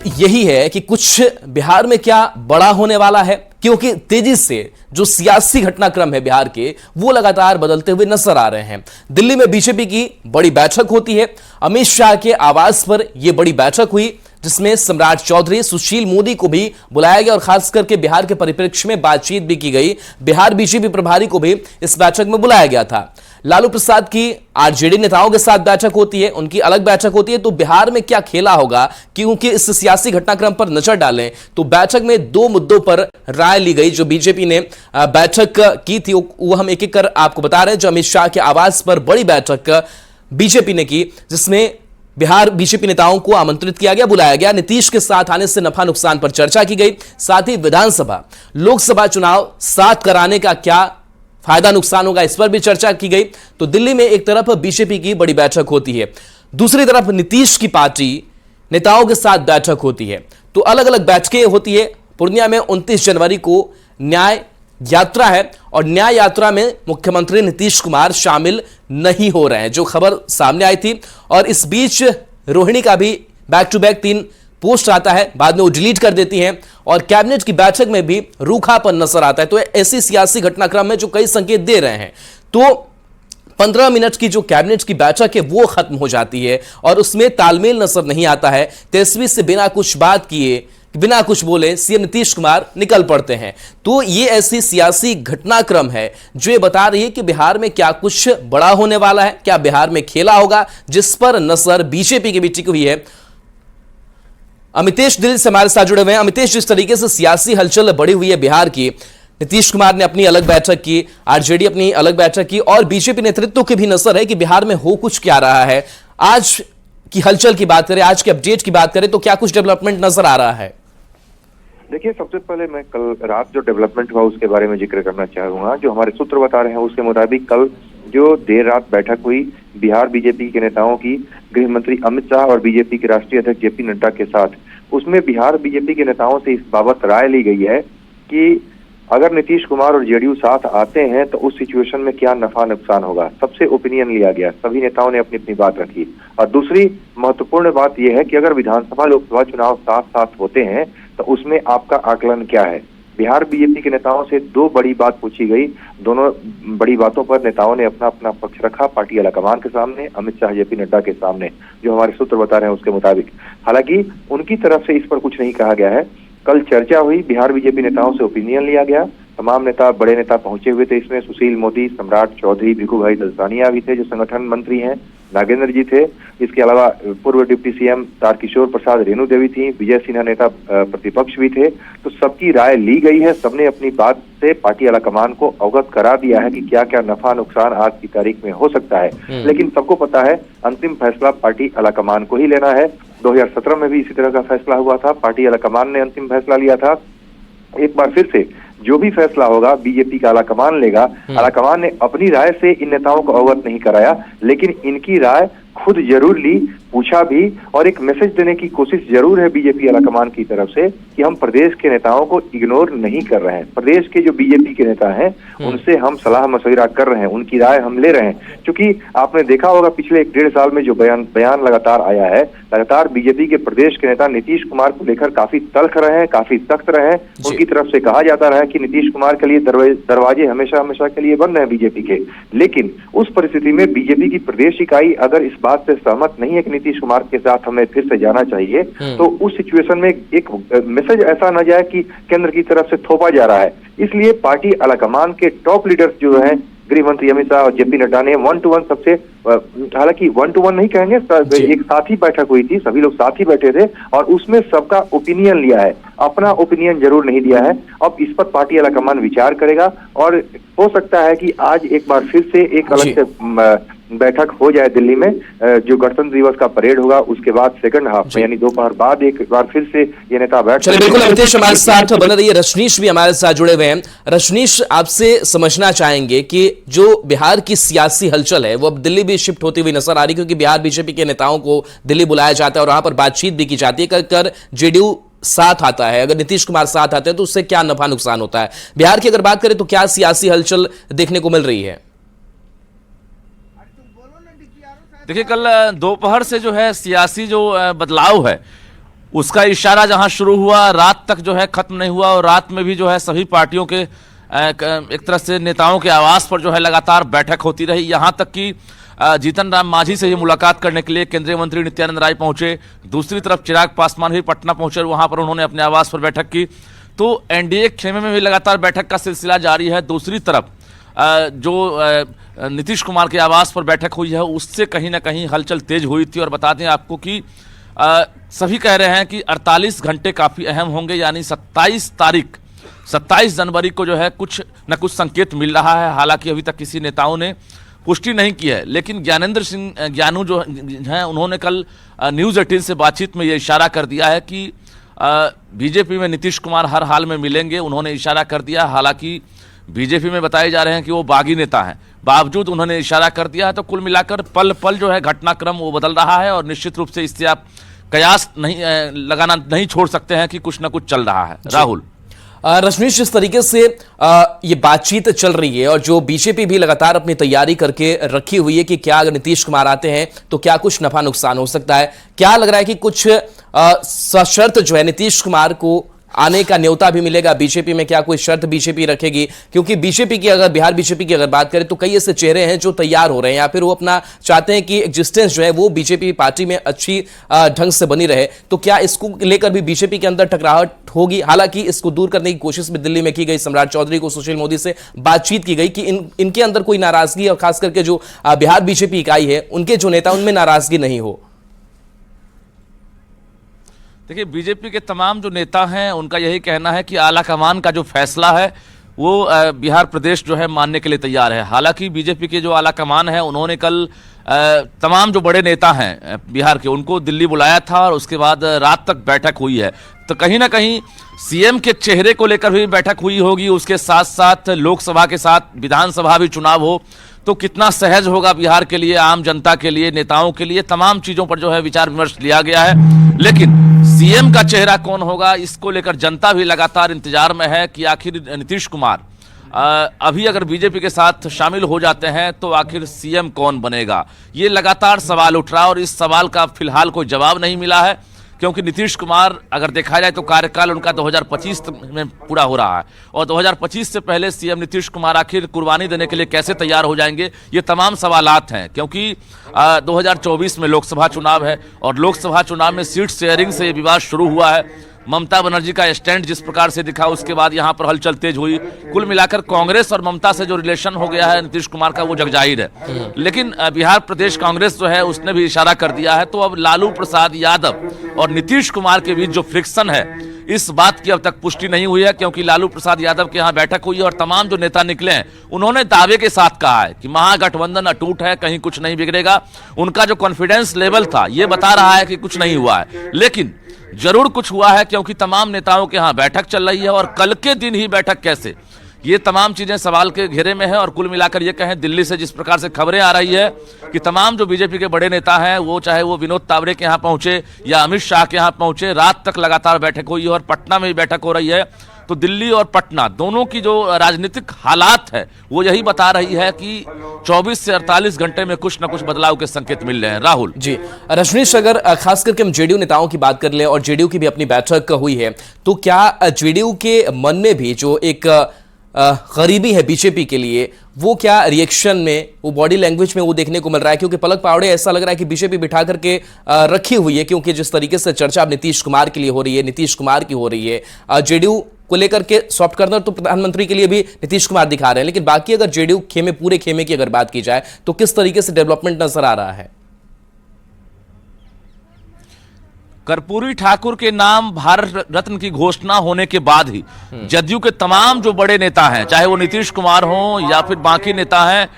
यही है कि कुछ बिहार में क्या बड़ा होने वाला है, क्योंकि तेजी से जो सियासी घटनाक्रम है बिहार के वो लगातार बदलते हुए नजर आ रहे हैं। दिल्ली में बीजेपी की बड़ी बैठक होती है, अमित शाह के आवास पर यह बड़ी बैठक हुई जिसमें सम्राट चौधरी, सुशील मोदी को भी बुलाया गया और खास करके बिहार के परिप्रेक्ष्य में बातचीत भी की गई। बिहार बीजेपी प्रभारी को भी इस बैठक में बुलाया गया था। लालू प्रसाद की आरजेडी नेताओं के साथ बैठक होती है, उनकी अलग बैठक होती है। तो बिहार में क्या खेला होगा, क्योंकि इस सियासी घटनाक्रम पर नजर डालें तो बैठक में दो मुद्दों पर राय ली गई। जो बीजेपी ने बैठक की थी वो हम एक एक कर आपको बता रहे हैं। जो अमित शाह के आवास पर बड़ी बैठक बीजेपी ने की, जिसमें बिहार बीजेपी नेताओं को आमंत्रित किया गया, बुलाया गया। नीतीश के साथ आने से नफा नुकसान पर चर्चा की गई। साथ ही विधानसभा लोकसभा चुनाव साथ कराने का क्या फायदा नुकसान होगा, इस पर भी चर्चा की गई। तो दिल्ली में एक तरफ बीजेपी की बड़ी बैठक होती है, दूसरी तरफ नीतीश की पार्टी नेताओं के साथ बैठक होती है। तो अलग अलग बैठकें होती है। पूर्णिया में 29 जनवरी को न्याय यात्रा है और न्याय यात्रा में मुख्यमंत्री नीतीश कुमार शामिल नहीं हो रहे हैं, जो खबर सामने आई थी। और इस बीच रोहिणी का भी बैक टू बैक 3 पोस्ट आता है, बाद में वो डिलीट कर देती हैं और कैबिनेट की बैठक में भी रूखापन नजर आता है। तो ऐसी सियासी घटनाक्रम में जो कई संकेत दे रहे हैं। तो 15 मिनट की जो कैबिनेट की बैठक है वो खत्म हो जाती है और उसमें तालमेल नजर नहीं आता है। तेजस्वी से बिना कुछ बात किए, बिना कुछ बोले सीएम नीतीश कुमार निकल पड़ते हैं। तो ये ऐसी सियासी घटनाक्रम है जो ये बता रही है कि बिहार में क्या कुछ बड़ा होने वाला है, क्या बिहार में खेला होगा, जिस पर नजर बीजेपी की भी टिकी हुई है। अमितेश दिल्ली से हमारे साथ जुड़े हुए हैं। अमितेश, जिस तरीके से सियासी हलचल बढ़ी हुई है बिहार की, नीतीश कुमार ने अपनी अलग बैठक की, आरजेडी अपनी अलग बैठक की और बीजेपी नेतृत्व की भी नजर है कि बिहार में हो कुछ क्या रहा है। आज की हलचल की बात करें, आज के अपडेट की बात करें तो क्या कुछ डेवलपमेंट नजर आ रहा है? देखिए, सबसे पहले मैं कल रात जो डेवलपमेंट हुआ उसके बारे में जिक्र करना चाहूंगा। जो हमारे सूत्र बता रहे हैं उसके मुताबिक कल जो देर रात बैठक हुई बिहार बीजेपी के नेताओं की, गृह मंत्री अमित शाह और बीजेपी के राष्ट्रीय अध्यक्ष जेपी नड्डा के साथ, उसमें बिहार बीजेपी के नेताओं से इस बाबत राय ली गई है कि अगर नीतीश कुमार और जेडीयू साथ आते हैं तो उस सिचुएशन में क्या नफा नुकसान होगा। सबसे ओपिनियन लिया गया, सभी नेताओं ने अपनी अपनी बात रखी। और दूसरी महत्वपूर्ण बात यह है कि अगर विधानसभा लोकसभा चुनाव साथ साथ होते हैं तो उसमें आपका आकलन क्या है। बिहार बीजेपी के नेताओं से 2 बड़ी बात पूछी गई। दोनों बड़ी बातों पर नेताओं ने अपना अपना पक्ष रखा, पार्टी आलाकमान के सामने, अमित शाह जेपी नड्डा के सामने, जो हमारे सूत्र बता रहे हैं उसके मुताबिक। हालांकि उनकी तरफ से इस पर कुछ नहीं कहा गया है। कल चर्चा हुई, बिहार बीजेपी नेताओं से ओपिनियन लिया गया। तमाम नेता, बड़े नेता पहुंचे हुए थे इसमें। सुशील मोदी, सम्राट चौधरी, भिखू भाई दलसानिया भी थे जो संगठन मंत्री हैं, नागेंद्र जी थे। इसके अलावा पूर्व डिप्टी सीएम तारकिशोर प्रसाद, रेणु देवी थी, विजय सिन्हा नेता प्रतिपक्ष भी थे। तो सबकी राय ली गई है। सबने अपनी बात से पार्टी आलाकमान को अवगत करा दिया है कि क्या क्या नफा नुकसान आज की तारीख में हो सकता है। लेकिन सबको पता है अंतिम फैसला पार्टी आलाकमान को ही लेना है। 2017 में भी इसी तरह का फैसला हुआ था, पार्टी आलाकमान ने अंतिम फैसला लिया था। एक बार फिर से जो भी फैसला होगा बीजेपी का आलाकमान लेगा। आलाकमान ने अपनी राय से इन नेताओं को अवगत नहीं कराया, लेकिन इनकी राय खुद जरूर ली, पूछा भी और एक मैसेज देने की कोशिश जरूर है बीजेपी आलाकमान की तरफ से कि हम प्रदेश के नेताओं को इग्नोर नहीं कर रहे हैं। प्रदेश के जो बीजेपी के नेता हैं उनसे हम सलाह मशविरा कर रहे हैं, उनकी राय हम ले रहे हैं। क्योंकि आपने देखा होगा पिछले 1-1.5 साल में जो बयान लगातार आया है, लगातार बीजेपी के प्रदेश के नेता नीतीश कुमार को लेकर काफी तल्ख रहे हैं, काफी सख्त रहे हैं। उनकी तरफ से कहा जाता रहा है कि नीतीश कुमार के लिए दरवाजे हमेशा हमेशा के लिए बंद हैं बीजेपी के। लेकिन उस परिस्थिति में बीजेपी की प्रदेश इकाई अगर इस बात से सहमत नहीं है कि नीतीश कुमार के साथ हमें फिर से जाना चाहिए, तो उस सिचुएशन में एक मैसेज ऐसा न जाए कि केंद्र की तरफ से थोपा जा रहा है। इसलिए पार्टी आलाकमान के टॉप लीडर्स जो हैं, गृह मंत्री अमित शाह और जेपी नड्डा ने 1-to-1 सबसे, हालांकि 1-to-1 नहीं कहेंगे, एक साथ ही बैठक हुई थी, सभी लोग साथ ही बैठे थे और उसमें सबका ओपिनियन लिया है। अपना ओपिनियन जरूर नहीं दिया है। अब इस पर पार्टी आलाकमान विचार करेगा और हो सकता है कि आज एक बार फिर से एक अलग से बैठक हो जाए दिल्ली में। जो गणतंत्र दिवस का परेड होगा उसके बाद सेकंड हाफ में, यानी दोपहर बाद एक बार फिर से ये नेता बैठ। चलिए, बिल्कुल अमितेश हमारे साथ बने रहिए। रजनीश भी हमारे साथ जुड़े हुए हैं। रजनीश, आपसे समझना चाहेंगे कि जो बिहार की सियासी हलचल है वो अब दिल्ली भी शिफ्ट होती हुई नजर आ रही है, क्योंकि बिहार बीजेपी के नेताओं को दिल्ली बुलाया जाता है और वहां पर बातचीत भी की जाती है। कर जेडीयू साथ आता है, अगर नीतीश कुमार साथ आते हैं तो उससे क्या नफा नुकसान होता है। बिहार की अगर बात करें तो क्या सियासी हलचल देखने को मिल रही है? देखिए, कल दोपहर से जो है सियासी जो बदलाव है उसका इशारा जहां शुरू हुआ रात तक जो है खत्म नहीं हुआ, और रात में भी जो है सभी पार्टियों के एक तरह से नेताओं के आवास पर जो है लगातार बैठक होती रही। यहां तक कि जीतन राम मांझी से ही मुलाकात करने के लिए केंद्रीय मंत्री नित्यानंद राय पहुंचे। दूसरी तरफ चिराग पासवान भी पटना पहुंचे और वहां पर उन्होंने अपने आवास पर बैठक की। तो एनडीए खेमे में भी लगातार बैठक का सिलसिला जारी है। दूसरी तरफ जो नीतीश कुमार के आवास पर बैठक हुई है उससे कहीं ना कहीं हलचल तेज हुई थी। और बता दें आपको कि सभी कह रहे हैं कि 48 घंटे काफी अहम होंगे, यानी 27 जनवरी को जो है कुछ न कुछ संकेत मिल रहा है। हालांकि अभी तक किसी नेताओं ने पुष्टि नहीं की है, लेकिन ज्ञानेंद्र सिंह ज्ञानू जो हैं उन्होंने कल न्यूज़ 18 से बातचीत में ये इशारा कर दिया है कि बीजेपी में नीतीश कुमार हर हाल में मिलेंगे। उन्होंने इशारा कर दिया, हालांकि बीजेपी में बताए जा रहे हैं कि वो बागी नेता हैं, बावजूद उन्होंने इशारा कर दिया है। तो कुल मिलाकर पल पल जो है घटनाक्रम वो बदल रहा है, और निश्चित रूप से इससे आप कयास नहीं लगाना नहीं छोड़ सकते हैं कि कुछ ना कुछ चल रहा है। राहुल, रजनीश, जिस तरीके से ये बातचीत चल रही है और जो बीजेपी भी लगातार अपनी तैयारी करके रखी हुई है कि क्या अगर नीतीश कुमार आते हैं तो क्या कुछ नफा नुकसान हो सकता है, क्या लग रहा है कि कुछ सशर्त जो है नीतीश कुमार को आने का न्योता भी मिलेगा बीजेपी में? क्या कोई शर्त बीजेपी रखेगी? क्योंकि बीजेपी की अगर बिहार बीजेपी की अगर बात करें तो कई ऐसे चेहरे हैं जो तैयार हो रहे हैं या फिर वो अपना चाहते हैं कि एग्जिस्टेंस जो है वो बीजेपी पार्टी में अच्छी ढंग से बनी रहे। तो क्या इसको लेकर भी बीजेपी के अंदर टकराहट होगी? हालांकि इसको दूर करने की कोशिश भी दिल्ली में की गई। सम्राट चौधरी को सुशील मोदी से बातचीत की गई कि इनके अंदर कोई नाराजगी, और खास करके जो बिहार बीजेपी इकाई है उनके जो नेता उनमें नाराजगी नहीं हो। देखिए, बीजेपी के तमाम जो नेता हैं उनका यही कहना है कि आला कमान का जो फैसला है वो बिहार प्रदेश जो है मानने के लिए तैयार है। हालांकि बीजेपी के जो आला कमान है उन्होंने कल तमाम जो बड़े नेता हैं बिहार के उनको दिल्ली बुलाया था, और उसके बाद रात तक बैठक हुई है। तो कहीं ना कहीं सीएम के चेहरे को लेकर भी बैठक हुई होगी। उसके साथ साथ लोकसभा के साथ विधानसभा भी चुनाव हो तो कितना सहज होगा बिहार के लिए, आम जनता के लिए, नेताओं के लिए, तमाम चीजों पर जो है विचार विमर्श लिया गया है। लेकिन सीएम का चेहरा कौन होगा इसको लेकर जनता भी लगातार इंतजार में है कि आखिर नीतीश कुमार अभी अगर बीजेपी के साथ शामिल हो जाते हैं तो आखिर सीएम कौन बनेगा, ये लगातार सवाल उठ रहा है। और इस सवाल का फिलहाल कोई जवाब नहीं मिला है, क्योंकि नीतीश कुमार अगर देखा जाए तो कार्यकाल उनका 2025 में पूरा हो रहा है, और 2025 से पहले सीएम नीतीश कुमार आखिर कुर्बानी देने के लिए कैसे तैयार हो जाएंगे, ये तमाम सवालात हैं। क्योंकि 2024 में लोकसभा चुनाव है, और लोकसभा चुनाव में सीट शेयरिंग से ये विवाद शुरू हुआ है। ममता बनर्जी का स्टैंड जिस प्रकार से दिखा, उसके बाद यहां पर हलचल तेज हुई। कुल मिलाकर कांग्रेस और ममता से जो रिलेशन हो गया है नीतीश कुमार का वो जगजाहिर है। लेकिन बिहार प्रदेश कांग्रेस जो है उसने भी इशारा कर दिया है। तो अब लालू प्रसाद यादव और नीतीश कुमार के बीच जो फ्रिक्शन है, इस बात की अब तक पुष्टि नहीं हुई है, क्योंकि लालू प्रसाद यादव के यहाँ बैठक हुई है और तमाम जो नेता निकले हैं उन्होंने दावे के साथ कहा है कि महागठबंधन अटूट है, कहीं कुछ नहीं बिगड़ेगा। उनका जो कॉन्फिडेंस लेवल था ये बता रहा है कि कुछ नहीं हुआ है, लेकिन जरूर कुछ हुआ है, क्योंकि तमाम नेताओं के यहाँ बैठक चल रही है। और कल के दिन ही बैठक कैसे, ये तमाम चीजें सवाल के घेरे में है। और कुल मिलाकर ये कहें, दिल्ली से जिस प्रकार से खबरें आ रही है कि तमाम जो बीजेपी के बड़े नेता हैं वो चाहे वो विनोद तावड़े के यहाँ पहुंचे या अमित शाह के यहाँ पहुंचे, रात तक लगातार बैठक हुई है और पटना में भी बैठक हो रही है। तो दिल्ली और पटना दोनों की जो राजनीतिक हालात है वो यही बता रही है कि 24 से 48 घंटे में कुछ न कुछ बदलाव के संकेत मिल रहे हैं। राहुल जी, रजनीश, अगर खास करके हम जेडीयू नेताओं की बात कर ले, और जेडीयू की भी अपनी बैठक हुई है, तो क्या जेडीयू के मन में भी जो एक गरीबी है बीजेपी के लिए, वो क्या रिएक्शन में, वो बॉडी लैंग्वेज में वो देखने को मिल रहा है? क्योंकि पलक पावड़े ऐसा लग रहा है कि बीजेपी बिठा करके रखी हुई है, क्योंकि जिस तरीके से चर्चा अब नीतीश कुमार के लिए हो रही है, नीतीश कुमार की हो रही है, जेडीयू को लेकर के सॉफ्ट कॉर्नर तो प्रधानमंत्री के लिए भी नीतीश कुमार दिखा रहे हैं, लेकिन बाकी अगर जेडीयू खेमे, पूरे खेमे की अगर बात की जाए तो किस तरीके से डेवलपमेंट नजर आ रहा है? कर्पूरी ठाकुर के नाम भारत रत्न की घोषणा होने के बाद ही जदयू के तमाम जो बड़े नेता हैं, चाहे वो नीतीश कुमार हो या फिर बाकी नेता हैं,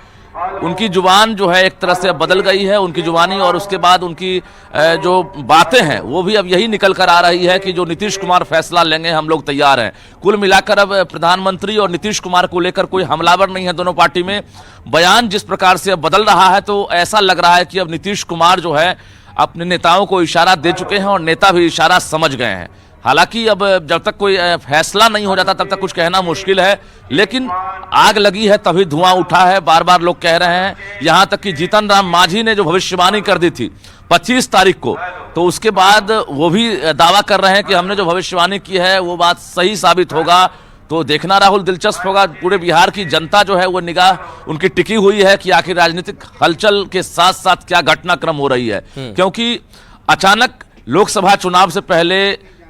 उनकी जुबान जो है एक तरह से बदल गई है, उनकी जुबानी। और उसके बाद उनकी जो बातें हैं वो भी अब यही निकल कर आ रही है कि जो नीतीश कुमार फैसला लेंगे हम लोग तैयार हैं। कुल मिलाकर अब प्रधानमंत्री और नीतीश कुमार को लेकर कोई हमलावर नहीं है दोनों पार्टी में। बयान जिस प्रकार से अब बदल रहा है तो ऐसा लग रहा है कि अब नीतीश कुमार जो है अपने नेताओं को इशारा दे चुके हैं और नेता भी इशारा समझ गए हैं। हालांकि अब जब तक कोई फैसला नहीं हो जाता तब तक कुछ कहना मुश्किल है, लेकिन आग लगी है तभी धुआं उठा है, बार बार लोग कह रहे हैं। यहां तक कि जीतन राम मांझी ने जो भविष्यवाणी कर दी थी 25 तारीख को, तो उसके बाद वो भी दावा कर रहे हैं कि हमने जो भविष्यवाणी की है वो बात सही साबित होगा। तो देखना राहुल दिलचस्प होगा। पूरे बिहार की जनता जो है वो निगाह उनकी टिकी हुई है कि आखिर राजनीतिक हलचल के साथ साथ क्या घटनाक्रम हो रही है, क्योंकि अचानक लोकसभा चुनाव से पहले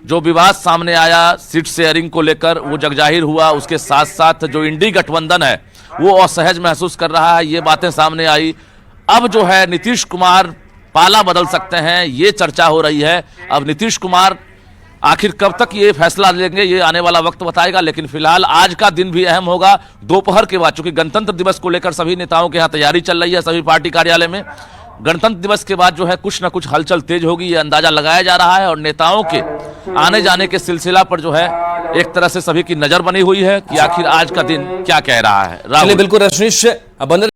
जो विवाद सामने आया सीट शेयरिंग को लेकर वो जगजाहिर हुआ। उसके साथ साथ जो इंडी गठबंधन है वो असहज महसूस कर रहा है, ये बातें सामने आई। अब जो है नीतीश कुमार पाला बदल सकते हैं, ये चर्चा हो रही है। अब नीतीश कुमार आखिर कब तक ये फैसला लेंगे ये आने वाला वक्त बताएगा, लेकिन फिलहाल आज का दिन भी अहम होगा। दोपहर के बाद, चूंकि गणतंत्र दिवस को लेकर सभी नेताओं के यहाँ तैयारी चल रही है, सभी पार्टी कार्यालय में गणतंत्र दिवस के बाद जो है कुछ ना कुछ हलचल तेज होगी, ये अंदाजा लगाया जा रहा है। और नेताओं के आने जाने के सिलसिला पर जो है एक तरह से सभी की नजर बनी हुई है कि आखिर आज का दिन क्या कह रहा है। बिल्कुल रजनीश,